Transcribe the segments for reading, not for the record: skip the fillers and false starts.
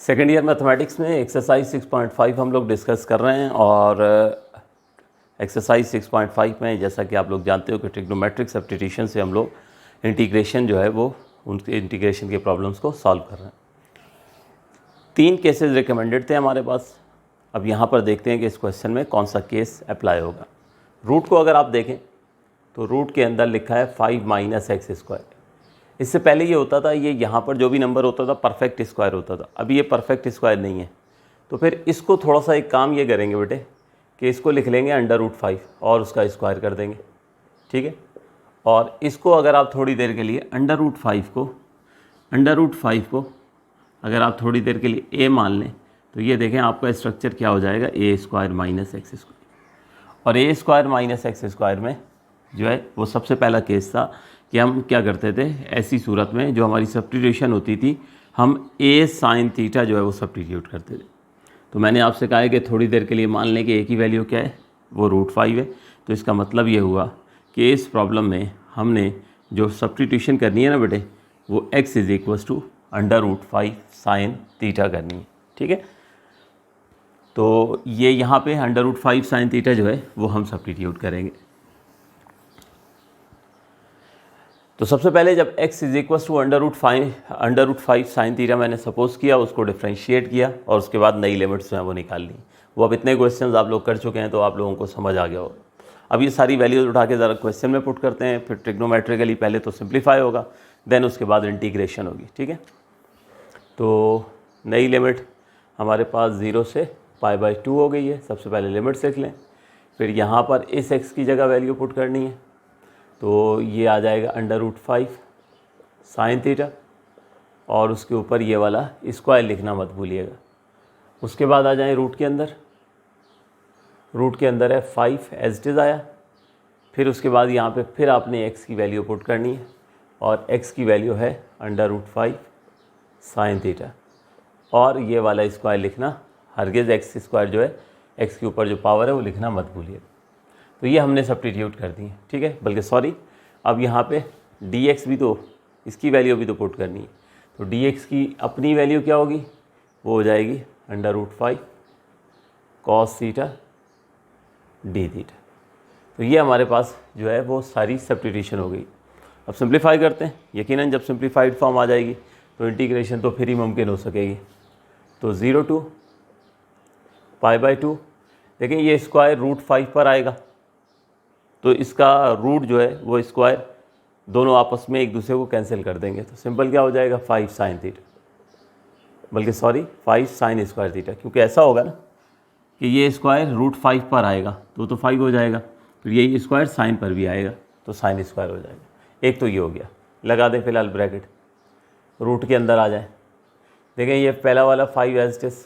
Second year mathematics में exercise 6.5 हम लोग डिस्कस कर रहे हैं और एक्सरसाइज 6.5 में जैसा कि आप लोग जानते हो कि ट्रिग्नोमेट्रिक सब्स्टिट्यूशन से हम लोग इंटीग्रेशन जो है वो उनके इंटीग्रेशन के प्रॉब्लम्स को सॉल्व कर रहे हैं। 3 केसेस रिकमेंडेड थे हमारे पास। अब यहाँ पर देखते हैं कि इस क्वेश्चन में कौन सा केस अप्लाई होगा। रूट को अगर आप देखें तो रूट के अंदर लिखा है 5 - x²। इससे पहले ये होता था, ये यहाँ पर जो भी नंबर होता था परफेक्ट स्क्वायर होता था। अभी ये परफेक्ट स्क्वायर नहीं है, तो फिर इसको थोड़ा सा एक काम ये करेंगे बेटे कि इसको लिख लेंगे √5 और उसका स्क्वायर कर देंगे, ठीक है। और इसको अगर आप थोड़ी देर के लिए √5 को अगर आप थोड़ी देर के लिए a मान लें तो ये देखें आपका स्ट्रक्चर क्या हो जाएगा, a² - x²। और a² - x² में जो है वो सबसे पहला केस था कि हम क्या करते थे, ऐसी सूरत में जो हमारी सब्स्टिट्यूशन होती थी हम a sin थीटा जो है वो सब्स्टिट्यूट करते थे। तो मैंने आपसे कहा है कि थोड़ी देर के लिए मान लें कि a की वैल्यू क्या है, वो √5 है। तो इसका मतलब ये हुआ कि इस प्रॉब्लम में हमने जो सब्स्टिट्यूशन करनी है ना बेटे, वो x = √5 sin थीटा करनी है, ठीक है। तो ये यहाँ पे √5 sin थीटा जो है वो हम सब्स्टिट्यूट करेंगे। तो सबसे पहले जब x √5 sin थीटा मैंने सपोज किया, उसको डिफ्रेंशिएट किया और उसके बाद नई लिमिट्स हैं वो निकाल ली। वो अब इतने क्वेश्चंस आप लोग कर चुके हैं तो आप लोगों को समझ आ गया होगा। अब ये सारी वैल्यूज उठा के ज़रा क्वेश्चन में पुट करते हैं, फिर ट्रिग्नोमेट्रिकली पहले तो सिंप्लीफाई होगा, देन उसके बाद इंटीग्रेशन होगी, ठीक है। तो नई लिमिट हमारे पास 0 से π/2 हो गई है। सबसे पहले लिमिट लिख लें, फिर यहाँ पर इस x की जगह वैल्यू पुट करनी है, तो ये आ जाएगा √5 sin थीटा और उसके ऊपर ये वाला स्क्वायर लिखना मत भूलिएगा। उसके बाद आ जाए रूट के अंदर। रूट के अंदर है 5 एज इट इज़ आया। फिर उसके बाद यहाँ पे फिर आपने x की वैल्यू पुट करनी है और x की वैल्यू है √5 sin थीटा और ये वाला स्क्वायर लिखना, हरगिज़ x² जो है x के ऊपर जो पावर है वो लिखना मत भूलिएगा। तो ये हमने सब्स्टिट्यूट कर दी है, ठीक है। बल्कि सॉरी, अब यहाँ पे dx भी तो, इसकी वैल्यू भी तो पुट करनी है। तो dx की अपनी वैल्यू क्या होगी, वो हो जाएगी √5 cos थीटा d थीटा। तो ये हमारे पास जो है वो सारी सब्स्टिट्यूशन हो गई। अब सिंप्लीफाई करते हैं। यकीनन जब सिंप्लीफाइड फॉर्म आ जाएगी तो इंटीग्रेशन तो फिर ही मुमकिन हो सकेगी। तो 0 to π/2, देखें ये स्क्वायर √5 पर आएगा तो इसका रूट जो है वो स्क्वायर दोनों आपस में एक दूसरे को कैंसिल कर देंगे। तो सिंपल क्या हो जाएगा, 5 sin थीटा, बल्कि सॉरी 5 sin² थीटा, क्योंकि ऐसा होगा ना कि ये स्क्वायर √5 पर आएगा तो 5 हो जाएगा, फिर यही स्क्वायर साइन पर भी आएगा तो sin² हो जाएगा। एक तो ये हो गया, लगा दें फिलहाल ब्रैकेट, रूट के अंदर आ जाए। देखें ये पहला वाला 5 एज इट इज़,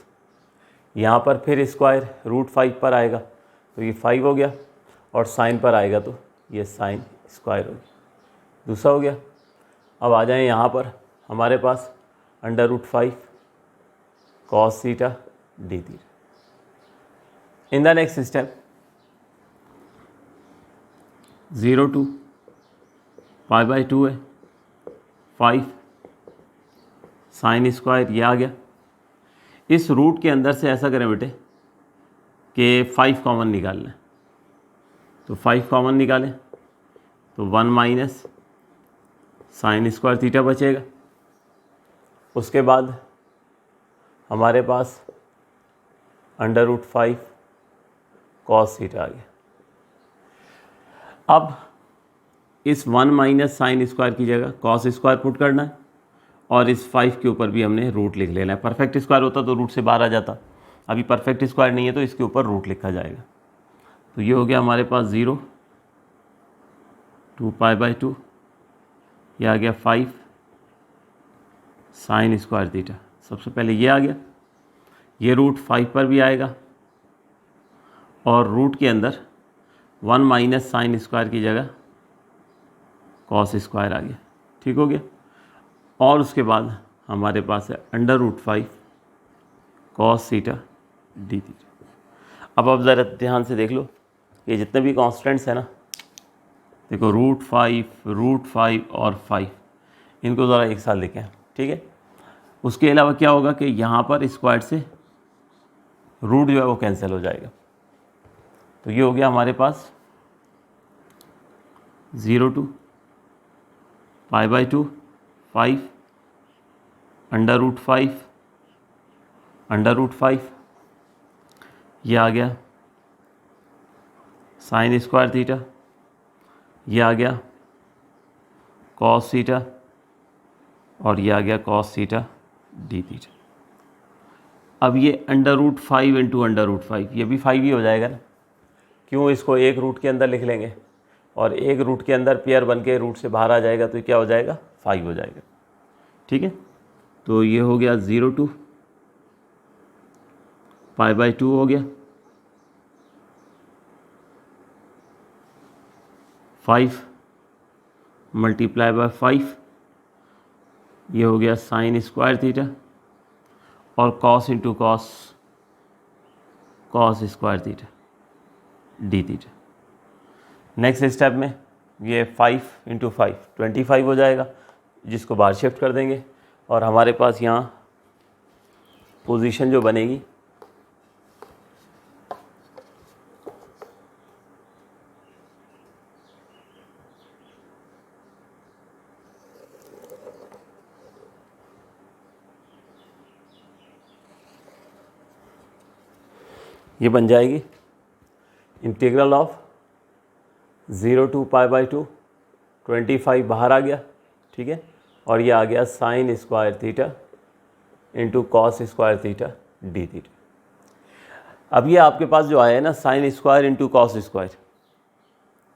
यहाँ पर फिर स्क्वायर √5 पर आएगा तो ये 5 हो गया और साइन पर आएगा तो ये sin² हो गया, दूसरा हो गया। अब आ जाएं यहाँ पर हमारे पास √5 cos theta d theta. In the next step 0 to π/2 है, 5 sin², ये आ गया। इस रूट के अंदर से ऐसा करें बेटे कि 5 कॉमन निकाल लें, तो 5 कॉमन निकालें तो 1 - sin² थीटा बचेगा। उसके बाद हमारे पास √5 cos थीटा आ गया। अब इस 1 - sin² की जगह cos² पुट करना है और इस 5 के ऊपर भी हमने रूट लिख लेना है। परफेक्ट स्क्वायर होता तो रूट से बाहर आ जाता, अभी परफेक्ट स्क्वायर नहीं है तो इसके ऊपर रूट लिखा जाएगा। तो ये हो गया हमारे पास 0 to π/2, ये आ गया 5 sin² थीटा। सबसे पहले ये आ गया, ये रूट 5 पर भी आएगा और रूट के अंदर 1 - sin² की जगह cos² आ गया, ठीक हो गया। और उसके बाद हमारे पास है √5 cos थीटा d थीटा। अब ज़रा ध्यान से देख लो, ये जितने भी कॉन्स्टेंट्स हैं ना, देखो √5 और 5, इनको ज़रा एक साथ लिखें, ठीक है। उसके अलावा क्या होगा कि यहाँ पर स्क्वायर से रूट जो है वो कैंसिल हो जाएगा। तो ये हो गया हमारे पास 0 to π/2 5 √5 ये आ गया साइन स्क्वायर थीटा, ये आ गया कॉस थीटा और ये आ गया कॉस थीटा डी थीटा। अब ये √5 इंटू √5 ये भी 5 ही हो जाएगा ना, क्यों, इसको एक रूट के अंदर लिख लेंगे और एक रूट के अंदर पेयर बन के रूट से बाहर आ जाएगा तो क्या हो जाएगा 5 हो जाएगा। ठीक है, तो ये हो गया 0 to π/2 हो गया 5 × 5 ये हो गया साइन स्क्वायर थीटा और cos into cos square theta d theta. Next step में ये 5 × 5 25 हो जाएगा, जिसको बाहर शिफ्ट कर देंगे और हमारे पास यहाँ पोजीशन जो बनेगी ये बन जाएगी इंटीग्रल ऑफ 0 to π/2 25 बाहर आ गया। ठीक है, और ये आ गया sine square theta into cos square theta d theta. अब ये आपके पास जो आया है ना sine square into cos square,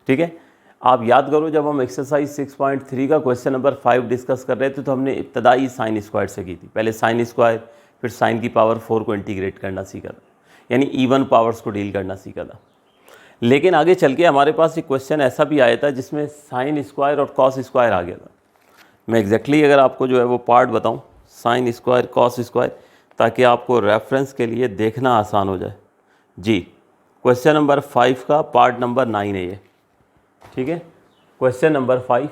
ठीक है, आप याद करो जब हम एक्सरसाइज 6.3 का क्वेश्चन नंबर 5 डिस्कस कर रहे थे तो हमने इब्तदाई साइन स्क्वायर से की थी। पहले साइन स्क्वायर फिर साइन की पावर 4 को इंटीग्रेट करना सीखा था, यानी इवन पावर्स को डील करना सीखा था। लेकिन आगे चल के हमारे पास एक क्वेश्चन ऐसा भी आया था जिसमें साइन स्क्वायर और कॉस स्क्वायर आ गया था। मैं एग्जैक्टली अगर आपको जो है वो पार्ट बताऊं, साइन स्क्वायर कॉस स्क्वायर, ताकि आपको रेफरेंस के लिए देखना आसान हो जाए। जी, क्वेश्चन नंबर 5 का पार्ट नंबर 9 है ये। ठीक है, क्वेश्चन नंबर 5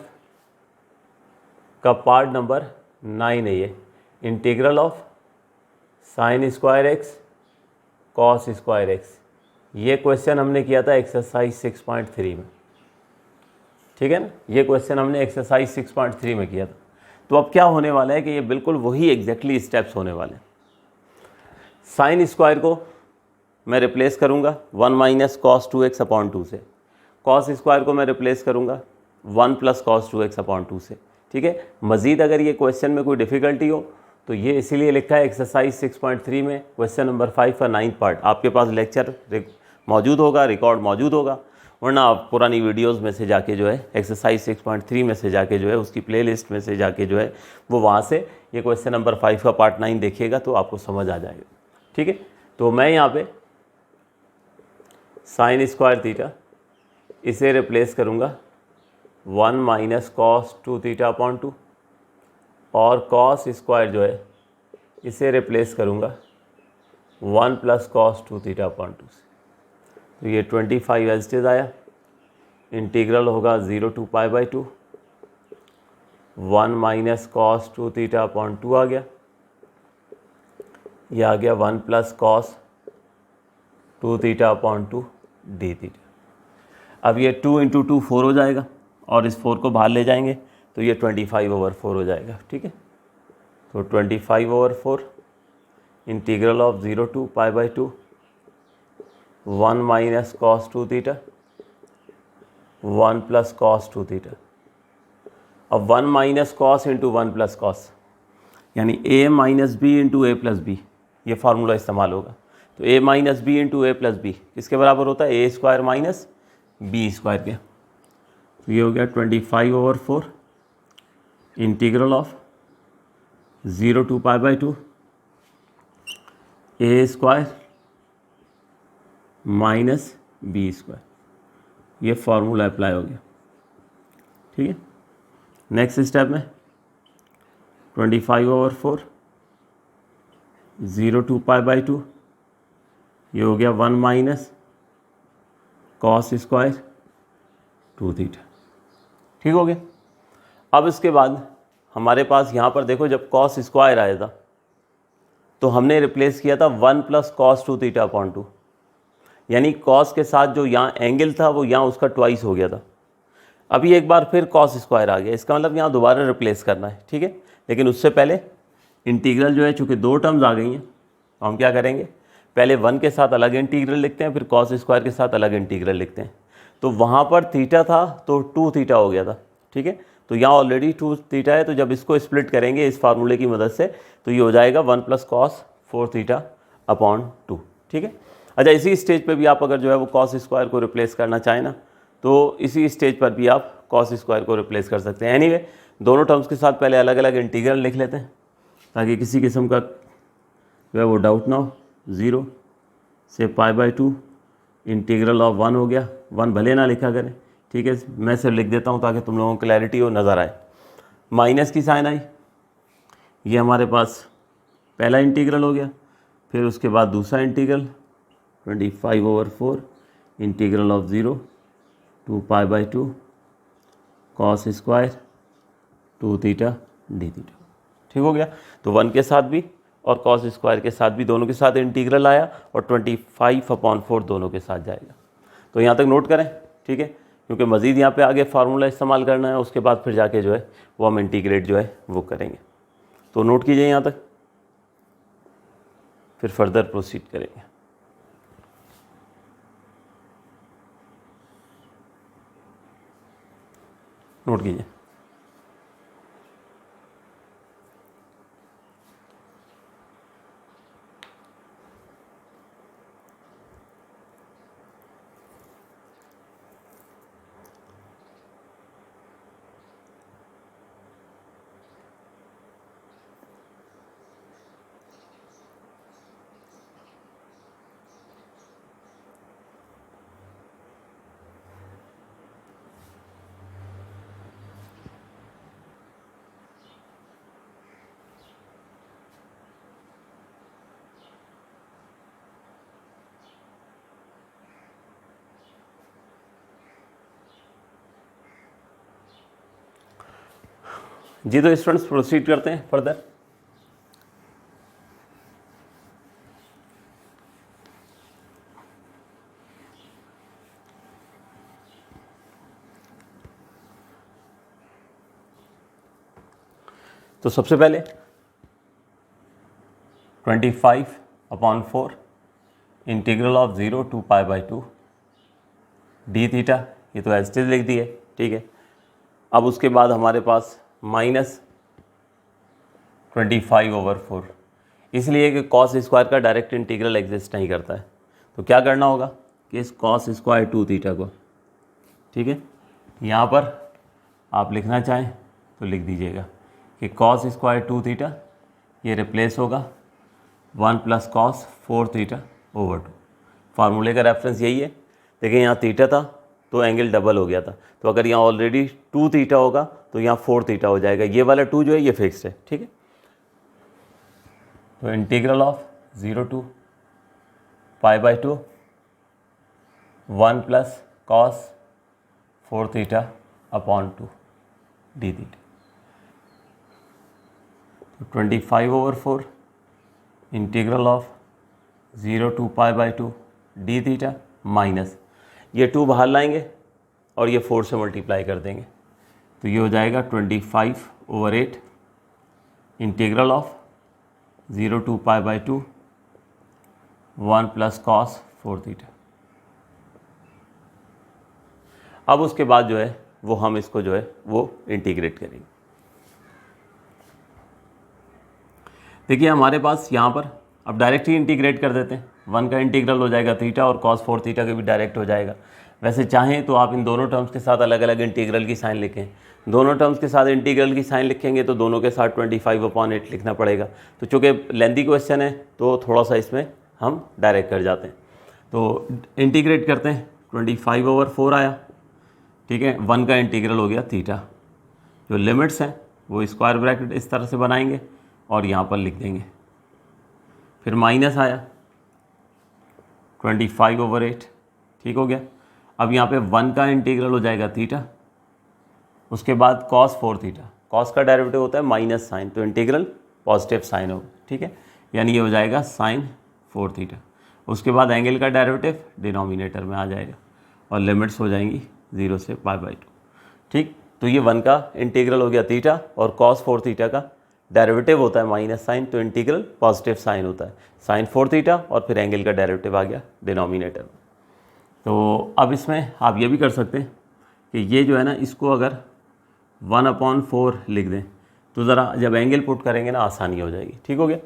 का पार्ट नंबर 9 है ये, integral of sine square x cos square x. ये क्वेश्चन हमने किया था एक्सरसाइज 6.3 में। ठीक है ना, ये क्वेश्चन हमने एक्सरसाइज 6.3 में किया था। तो अब क्या होने वाला है कि ये बिल्कुल वही एग्जैक्टली स्टेप्स होने वाले हैं। साइन स्क्वायर को मैं रिप्लेस करूंगा 1 - cos 2x/2 से, कॉस स्क्वायर को मैं रिप्लेस करूंगा 1 + cos 2x/2 से। ठीक है, मज़ीद अगर ये क्वेश्चन में कोई डिफ़िकल्टी हो तो ये इसीलिए लिखा है एक्सरसाइज 6.3 में क्वेश्चन नंबर 5 का 9th पार्ट। आपके पास लेक्चर मौजूद होगा, रिकॉर्ड मौजूद होगा, वरना आप पुरानी वीडियोस में से जाके जो है एक्सरसाइज 6.3 में से जाके जो है उसकी प्लेलिस्ट में से जाके जो है वो वहाँ से ये क्वेश्चन नंबर 5 का पार्ट 9 देखिएगा तो आपको समझ आ जाएगा। ठीक है, तो मैं यहाँ पे साइन स्क्वायर थीटा इसे रिप्लेस करूँगा 1 - cos 2θ/2 और कॉस स्क्वायर जो है इसे रिप्लेस करूँगा 1 + cos 2θ/2 से। तो ये 25 एज इट इज़ आया। इंटीग्रल होगा 0 to π/2 1 - cos 2θ/2 आ गया, ये आ गया 1 + cos 2θ/2 डी थीटा। अब ये 2 × 2 4 हो जाएगा और इस 4 को बाहर ले जाएंगे तो ये 25/4 हो जाएगा। ठीक है, तो 25/4 integral of 0 to π/2 1 - cos 2θ 1 + cos 2θ। अब 1 - cos इंटू 1 + cos यानी a - b into a + b, ये फार्मूला इस्तेमाल होगा। तो a - b into a + b किसके बराबर होता है, a² - b² के। तो ये हो गया 25/4 integral of 0 to π/2 a² - b², ये फार्मूला अप्लाई हो गया। ठीक है, नेक्स्ट स्टेप में 25/4 0 to π/2 ये हो गया 1 - cos स्क्वायर 2θ। ठीक हो गया। अब इसके बाद हमारे पास यहाँ पर देखो जब cos स्क्वायर आया था तो हमने रिप्लेस किया था 1 प्लस कॉस 2 थीटा अपॉन 2, यानी कॉस के साथ जो यहाँ एंगल था वो यहाँ उसका ट्वाइस हो गया था। अभी एक बार फिर कॉस स्क्वायर आ गया, इसका मतलब यहाँ दोबारा रिप्लेस करना है, ठीक है। लेकिन उससे पहले इंटीग्रल जो है, चूँकि दो टर्म्स आ गई हैं, तो हम क्या करेंगे, पहले 1 के साथ अलग इंटीग्रल लिखते हैं, फिर कॉस स्क्वायर के साथ अलग इंटीग्रल लिखते हैं। तो वहाँ पर थीटा था तो 2 थीटा हो गया था, ठीक है। तो यहाँ ऑलरेडी 2 थीटा है, तो जब इसको स्प्लिट करेंगे इस फार्मूले की मदद से तो ये हो जाएगा 1 प्लस कॉस 4 थीटा अपॉन 2, ठीक है। अच्छा, इसी स्टेज पे भी आप अगर जो है वो कॉस स्क्वायर को रिप्लेस करना चाहें ना, तो इसी स्टेज पर भी आप कॉस स्क्वायर को रिप्लेस कर सकते हैं। एनीवे, दोनों टर्म्स के साथ पहले अलग अलग इंटीग्रल लिख लेते हैं ताकि किसी किस्म का जो है वो डाउट ना हो। 0 से π/2 इंटीग्रल ऑफ 1 हो गया, 1 भले ना लिखा करें, ठीक है, मैं सिर्फ लिख देता हूँ ताकि तुम लोगों को क्लैरिटी हो, नज़र आए। माइनस की साइन आई, ये हमारे पास पहला इंटीग्रल हो गया, फिर उसके बाद दूसरा integral 25/4 integral of 0 to π/2 cos square 2 theta d theta, ठीक हो गया। तो 1 के साथ भी और कॉस स्क्वायर के साथ भी, दोनों के साथ इंटीग्रल आया और 25/4 दोनों के साथ जाएगा। तो यहाँ तक नोट करें, ठीक है, क्योंकि मज़ीद यहाँ पे आगे फार्मूला इस्तेमाल करना है, उसके बाद फिर जाके जो है वो हम इंटीग्रेट जो है वो करेंगे। तो नोट कीजिए यहाँ तक, फिर फर्दर प्रोसीड करेंगे। नोट कीजिए। जी, तो स्टूडेंट्स प्रोसीड करते हैं फर्दर। तो सबसे पहले 25/4 integral of 0 to π/2 d theta, ये तो एज इट इज लिख दिए, ठीक है। अब उसके बाद हमारे पास -25/4, इसलिए कि कॉस स्क्वायर का डायरेक्ट इंटीग्रल एग्जिस्ट नहीं करता है। तो क्या करना होगा कि इस कॉस स्क्वायर 2 थीटा को, ठीक है, यहाँ पर आप लिखना चाहें तो लिख दीजिएगा कि कॉस स्क्वायर 2 थीटा ये रिप्लेस होगा 1 प्लस कॉस 4 थीटा ओवर 2। फार्मूले का रेफरेंस यही है। देखिए, यहाँ थीटा था तो एंगल डबल हो गया था, तो अगर यहाँ ऑलरेडी 2 थीटा होगा तो यहाँ 4 थीटा हो जाएगा। ये वाला 2 जो है ये फिक्स्ड है, ठीक है। तो integral of 0 to π/2 1 plus cos 4 theta upon 2 d theta. तो 25/4 integral of 0 to π/2 d theta minus ये 2 बाहर लाएंगे और ये 4 से मल्टीप्लाई कर देंगे, तो ये हो जाएगा 25/8 integral of 0 to π/2 1 plus cos 4 theta. अब उसके बाद जो है वो हम इसको जो है वो इंटीग्रेट करेंगे। देखिए, हमारे पास यहाँ पर अब डायरेक्ट ही इंटीग्रेट कर देते हैं। 1 का इंटीग्रल हो जाएगा थीटा और cos 4 थीटा का भी डायरेक्ट हो जाएगा। वैसे चाहें तो आप इन दोनों टर्म्स के साथ अलग अलग इंटीग्रल की साइन लिखें। दोनों टर्म्स के साथ इंटीग्रल की साइन लिखेंगे तो दोनों के साथ 25/8 लिखना पड़ेगा। तो चूँकि लेंथी क्वेश्चन है तो थोड़ा सा इसमें हम डायरेक्ट कर जाते हैं। तो इंटीग्रेट करते हैं, 25/4 आया, ठीक है। 1 का इंटीग्रल हो गया थीटा, जो लिमिट्स हैं वो स्क्वायर ब्रैकेट इस तरह से बनाएंगे और यहाँ पर लिख देंगे। फिर माइनस आया 25/8, ठीक हो गया। अब यहाँ पे 1 का इंटीग्रल हो जाएगा थीटा, उसके बाद cos 4 थीटा। cos का डेरिवेटिव होता है माइनस साइन, तो इंटीग्रल पॉजिटिव साइन होगा, ठीक है। यानी ये हो जाएगा साइन 4 थीटा। उसके बाद एंगल का डेरिवेटिव डिनोमिनेटर में आ जाएगा और लिमिट्स हो जाएंगी 0 से π/2। ठीक, तो ये 1 का इंटीग्रल हो गया थीटा, और cos 4 थीटा का डेरिवेटिव होता है माइनस साइन, तो इंटीग्रल पॉजिटिव साइन होता है, साइन 4 थीटा, और फिर एंगल का डेरिवेटिव आ गया डिनोमिनेटर में। तो अब इसमें आप ये भी कर सकते हैं कि ये जो है ना, इसको अगर 1/4 लिख दें तो ज़रा जब एंगल पुट करेंगे ना आसानी हो जाएगी। ठीक हो गया।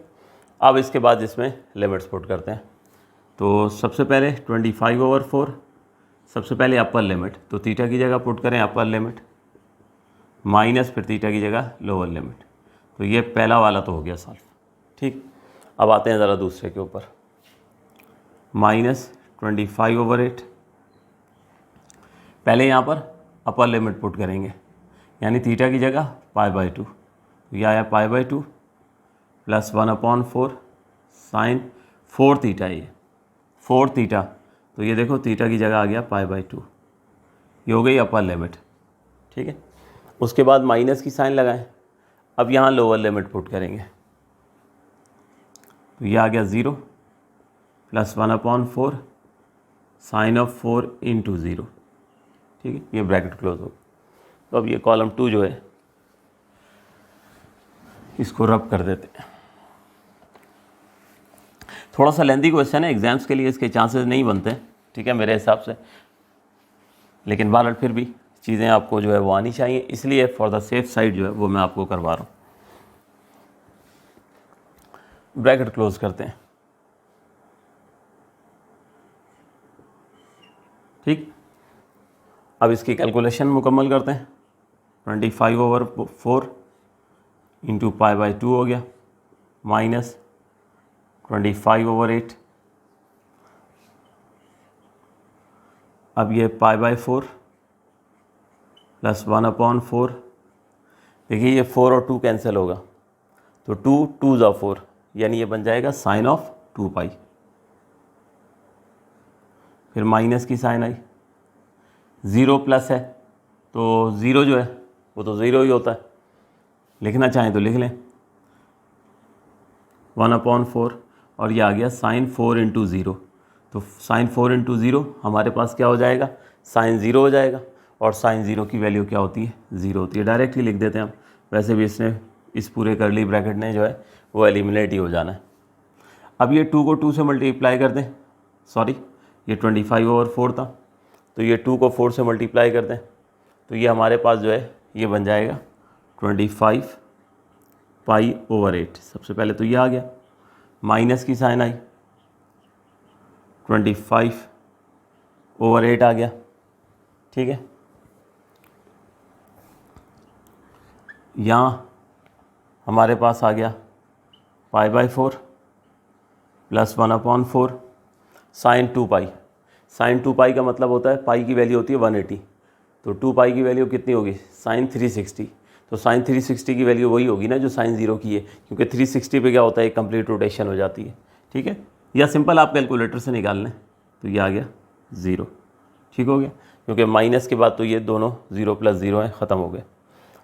अब इसके बाद इसमें लिमिट्स पुट करते हैं। तो सबसे पहले 25/4, सबसे पहले अपर लिमिट, तो थीटा की जगह पुट करें अपर लिमिट, माइनस फिर थीटा की जगह लोअर लिमिट। तो ये पहला वाला तो हो गया सॉल्व। ठीक, अब आते हैं ज़रा दूसरे के ऊपर। -25/8, पहले यहाँ पर अपर लिमिट पुट करेंगे, यानी थीटा की जगह π/2, तो यह आया π/2 प्लस 1/4 साइन 4 थीटा, ये 4 थीटा, तो ये देखो थीटा की जगह आ गया π/2, ये हो गई अपर लिमिट। ठीक है, उसके बाद माइनस की साइन लगाएं। अब यहाँ लोअर लिमिट पुट करेंगे, तो ये आ गया 0 प्लस 1/4 साइन ऑफ 4 इंटू 0। ठीक है, ये ब्रैकेट क्लोज हो। तो अब ये कॉलम 2 जो है इसको रब कर देते हैं। थोड़ा सा लेंथी क्वेश्चन है, एग्जाम्स के लिए इसके चांसेस नहीं बनते हैं, ठीक है, मेरे हिसाब से, लेकिन बहरहाल फिर भी चीज़ें आपको जो है वो आनी चाहिए, इसलिए फॉर द सेफ साइड जो है वो मैं आपको करवा रहा हूँ। ब्रैकेट क्लोज करते हैं। ठीक, अब इसकी कैलकुलेशन मुकम्मल करते हैं। 25/4 इंटू π/2 हो गया, माइनस 25/8, अब ये π/4 प्लस 1/4, देखिए ये 4 और 2 कैंसिल होगा, तो 2 2 ज़ा 4, यानी ये बन जाएगा साइन ऑफ 2π। फिर माइनस की साइन आई, 0 प्लस है तो 0 जो है वो तो 0 ही होता है, लिखना चाहें तो लिख लें 1/4, और ये आ गया साइन 4 इंटू 0, तो साइन 4 इंटू 0 हमारे पास क्या हो जाएगा, साइन 0 हो जाएगा, और साइन 0 की वैल्यू क्या होती है, 0 होती है। डायरेक्ट ही लिख देते हैं हम, वैसे भी इसने इस पूरे करली ब्रैकेट ने जो है वो एलिमिनेट ही हो जाना है। अब ये 2 को 2 से मल्टीप्लाई कर दें, सॉरी ये 25/4 था, तो ये 2 को 4 से मल्टीप्लाई कर दें, तो ये हमारे पास जो है ये बन जाएगा 25π/8। सबसे पहले तो ये आ गया, माइनस की साइन आई, 25/8 आ गया। ठीक है, यहाँ हमारे पास आ गया π/4 प्लस 1/4 साइन 2π। साइन 2π का मतलब होता है पाई की वैल्यू होती है 180, तो 2π की वैल्यू कितनी होगी, साइन 360, तो साइन 360 की वैल्यू वही होगी ना जो साइन 0 की है, क्योंकि 360 पे क्या होता है, एक कंप्लीट रोटेशन हो जाती है। ठीक है, या सिंपल आप कैलकुलेटर से निकाल लें, तो ये आ गया 0। ठीक हो गया, क्योंकि माइनस के बाद तो ये दोनों 0 + 0 हैं, ख़त्म हो गए।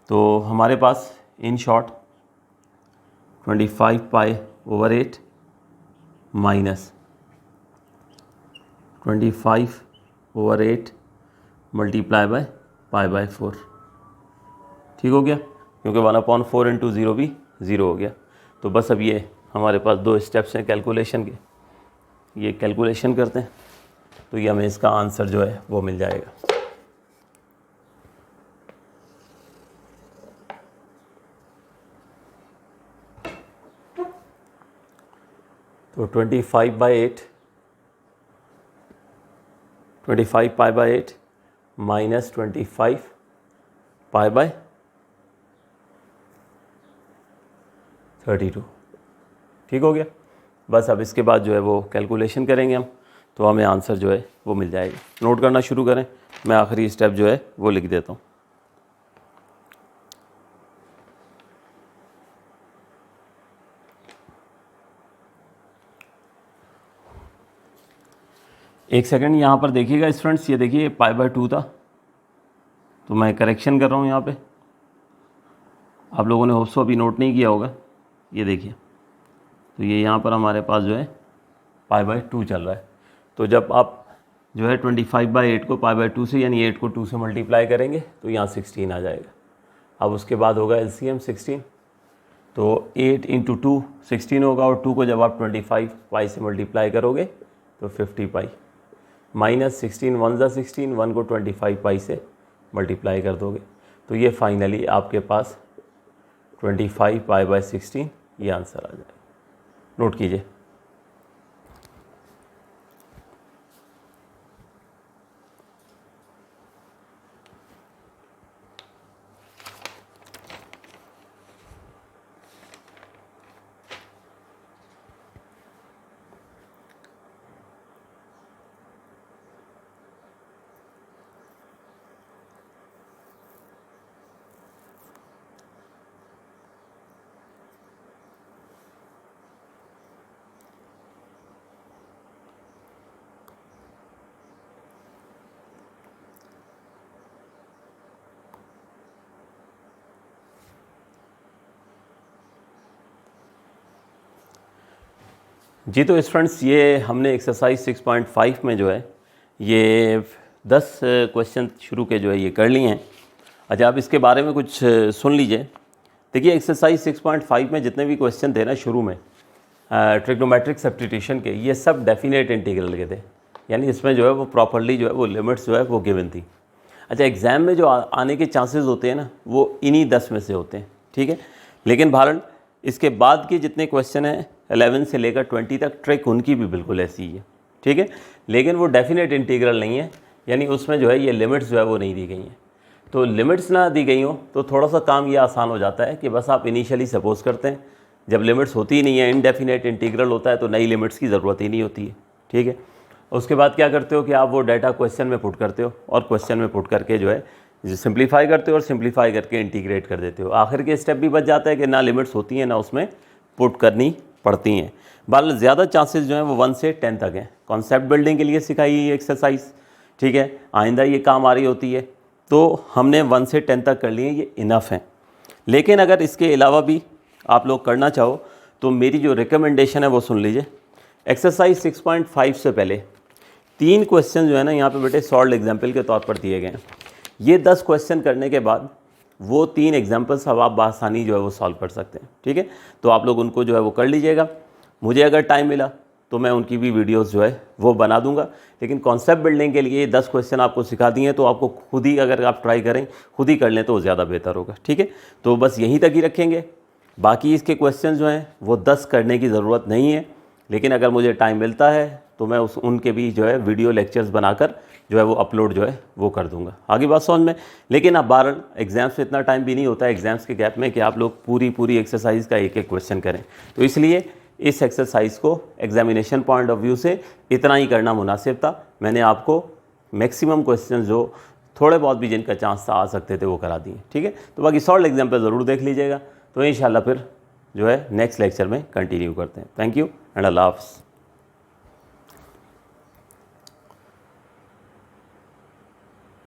तो हमारे पास in short 25π/8 minus 25/8 multiply by π/4। ठीक हो गया, क्योंकि 1/4 इंटू 0 भी 0 हो गया। तो बस अब ये हमारे पास 2 स्टेप्स हैं कैलकुलेशन के, ये कैलकुलेशन करते हैं तो ये हमें इसका आंसर जो है वो मिल जाएगा। तो 25π/8 माइनस 25π/32। ठीक हो गया, बस अब इसके बाद जो है वो कैलकुलेशन करेंगे हम, तो हमें आंसर जो है वो मिल जाएगा। नोट करना शुरू करें, मैं आखिरी स्टेप जो है वो लिख देता हूँ। एक सेकंड यहाँ पर देखिएगा स्टूडेंट्स, ये देखिए π/2 था, तो मैं करेक्शन कर रहा हूँ यहाँ पे। आप लोगों ने होप्सो अभी नोट नहीं किया होगा, ये देखिए तो ये यहाँ पर हमारे पास जो है π/2 चल रहा है। तो जब आप जो है 25/8 को π/2 से यानी 8 को 2 से मल्टीप्लाई करेंगे तो यहाँ 16 आ जाएगा। अब उसके बाद होगा LCM 16, तो 8 × 2 16 होगा, और 2 को जब आप 25π से मल्टीप्लाई करोगे तो 50π, माइनस 16 1 ज़ा 16, 1 को 25π से मल्टीप्लाई कर दोगे तो ये फाइनली आपके पास 25π/16 ये आंसर आ जाएगा। नोट कीजिए। जी तो स्टूडेंट्स, ये हमने एक्सरसाइज 6.5 में जो है ये 10 क्वेश्चन शुरू के जो है ये कर लिए हैं। अच्छा, आप इसके बारे में कुछ सुन लीजिए। देखिए, एक्सरसाइज 6.5 में जितने भी क्वेश्चन थे ना शुरू में ट्रिग्नोमेट्रिक सब्स्टिट्यूशन के, ये सब डेफिनेट इंटीग्रल के थे, यानी इसमें जो है वो प्रॉपर्ली जो है वो लिमिट्स जो है वो गिवन थी। अच्छा, एग्ज़ाम में जो आने के चांसेस होते हैं ना वो इन्हीं 10 में से होते हैं, ठीक है। लेकिन भारत इसके बाद के जितने क्वेश्चन हैं 11 से लेकर 20 तक, ट्रिक उनकी भी बिल्कुल ऐसी ही है, ठीक है। लेकिन वो डेफिनेट इंटीग्रल नहीं है, यानी उसमें जो है ये लिमिट्स जो है वो नहीं दी गई हैं। तो लिमिट्स ना दी गई हो तो थोड़ा सा काम ये आसान हो जाता है कि बस आप इनिशियली सपोज करते हैं, जब लिमिट्स होती ही नहीं है, इनडेफिनेट इंटीग्रल होता है, तो नई लिमिट्स की ज़रूरत ही नहीं होती है, ठीक है। उसके बाद क्या करते हो कि आप वो डाटा क्वेश्चन में पुट करते हो, और क्वेश्चन में पुट करके जो है सिंप्लीफाई करते हो, और सिंप्लीफाई करके इंटीग्रेट कर देते हो। आखिर के स्टेप भी बच जाता है कि ना लिमिट्स होती हैं ना उसमें पुट करनी पड़ती हैं। बाल ज़्यादा चांसेस जो हैं वो 1 से 10 तक हैं। कॉन्सेप्ट बिल्डिंग के लिए सिखाई ये एक्सरसाइज, ठीक है, आइंदा ये काम आ रही होती है, तो हमने 1 से 10 तक कर लिए, ये इनफ हैं। लेकिन अगर इसके अलावा भी आप लोग करना चाहो तो मेरी जो रिकमेंडेशन है वो सुन लीजिए। एक्सरसाइज 6.5 से पहले 3 क्वेश्चन जो है ना यहाँ पे बेटे सॉल्व्ड एग्जाम्पल के तौर पर दिए गए हैं। ये 10 क्वेश्चन करने के बाद वो 3 एग्जाम्पल्स अब आप बआसानी जो है वो सॉल्व कर सकते हैं, ठीक है। तो आप लोग उनको जो है वो कर लीजिएगा। मुझे अगर टाइम मिला तो मैं उनकी भी वीडियोस जो है वो बना दूंगा। लेकिन कॉन्सेप्ट बिल्डिंग के लिए 10 क्वेश्चन आपको सिखा दिए, तो आपको खुद ही अगर आप ट्राई करें, खुद ही कर लें तो ज़्यादा बेहतर होगा, ठीक है। तो बस यहीं तक ही रखेंगे। बाकी इसके क्वेश्चन जो हैं वो 10 करने की ज़रूरत नहीं है, लेकिन अगर मुझे टाइम मिलता है तो मैं उनके भी जो है वीडियो लेक्चर्स बनाकर जो है वो अपलोड जो है वो कर दूंगा। आगे बात समझ में। लेकिन अब 12 एग्ज़ाम्स में इतना टाइम भी नहीं होता है एग्ज़ाम्स के गैप में कि आप लोग पूरी एक्सरसाइज का एक क्वेश्चन करें। तो इसलिए इस एक्सरसाइज को एग्जामिनेशन पॉइंट ऑफ व्यू से इतना ही करना मुनासिब था। मैंने आपको मैक्सिमम क्वेश्चन जो थोड़े बहुत भी जिनका चांस आ सकते थे वो करा दिए, ठीक है। तो बाकी सॉल्व एग्जाम्पल ज़रूर देख लीजिएगा। तो इंशाल्लाह फिर जो है नेक्स्ट लेक्चर में कंटिन्यू करते हैं। थैंक यू एंड अल्लाह हाफ़िज़।